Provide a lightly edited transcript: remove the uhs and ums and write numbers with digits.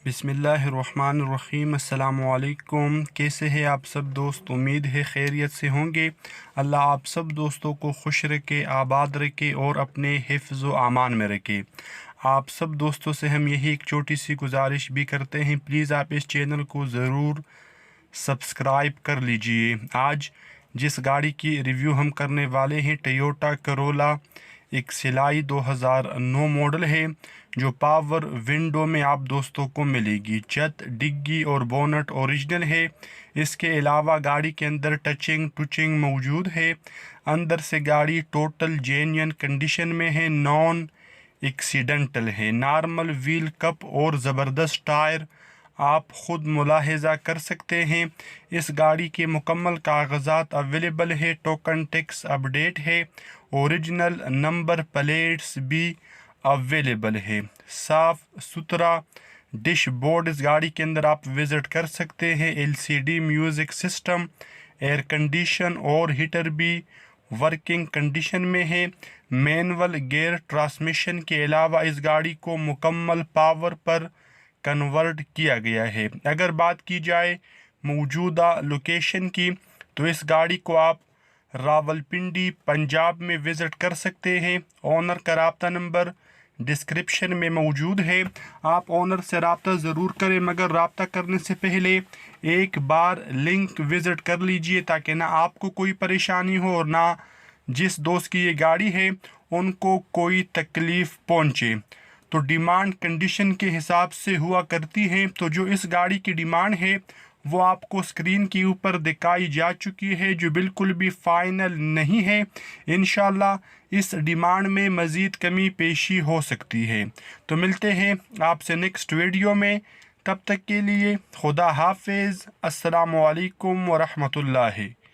بسم اللہ الرحمن الرحیم۔ السلام علیکم، کیسے ہیں آپ سب دوست؟ امید ہے خیریت سے ہوں گے۔ اللہ آپ سب دوستوں کو خوش رکھے، آباد رکھے اور اپنے حفظ و امان میں رکھے۔ آپ سب دوستوں سے ہم یہی ایک چھوٹی سی گزارش بھی کرتے ہیں، پلیز آپ اس چینل کو ضرور سبسکرائب کر لیجئے۔ آج جس گاڑی کی ریویو ہم کرنے والے ہیں، ٹویوٹا کرولا ایک سلائی 2009 ماڈل ہے، جو پاور ونڈو میں آپ دوستوں کو ملے گی۔ چھت، ڈگی اور بونٹ اوریجنل ہے۔ اس کے علاوہ گاڑی کے اندر ٹچنگ موجود ہے۔ اندر سے گاڑی ٹوٹل جینین کنڈیشن میں ہے، نان ایکسیڈنٹل ہے۔ نارمل ویل کپ اور زبردست ٹائر آپ خود ملاحظہ کر سکتے ہیں۔ اس گاڑی کے مکمل کاغذات اویلیبل ہے، ٹوکن ٹیکس اپ ڈیٹ ہے، اوریجنل نمبر پلیٹس بھی اویلیبل ہے۔ صاف ستھرا ڈیش بورڈ اس گاڑی کے اندر آپ وزٹ کر سکتے ہیں۔ LCD music system, air condition اور ہیٹر بھی ورکنگ کنڈیشن میں ہے۔ مینول گیئر ٹرانسمیشن کے علاوہ اس گاڑی کو مکمل پاور پر کنورٹ کیا گیا ہے۔ اگر بات کی جائے موجودہ لوکیشن کی، تو اس گاڑی کو آپ راولپنڈی پنجاب میں وزٹ کر سکتے ہیں۔ اونر کا رابطہ نمبر ڈسکرپشن میں موجود ہے، آپ اونر سے رابطہ ضرور کریں، مگر رابطہ کرنے سے پہلے ایک بار لنک وزٹ کر لیجئے، تاکہ نہ آپ کو کوئی پریشانی ہو اور نہ جس دوست کی یہ گاڑی ہے ان کو کوئی تکلیف پہنچے۔ تو ڈیمانڈ کنڈیشن کے حساب سے ہوا کرتی ہے، تو جو اس گاڑی کی ڈیمانڈ ہے وہ آپ کو اسکرین کے اوپر دکھائی جا چکی ہے، جو بالکل بھی فائنل نہیں ہے۔ انشاءاللہ اس ڈیمانڈ میں مزید کمی پیشی ہو سکتی ہے۔ تو ملتے ہیں آپ سے نیکسٹ ویڈیو میں، تب تک کے لیے خدا حافظ۔ السلام علیکم ورحمۃ اللہ۔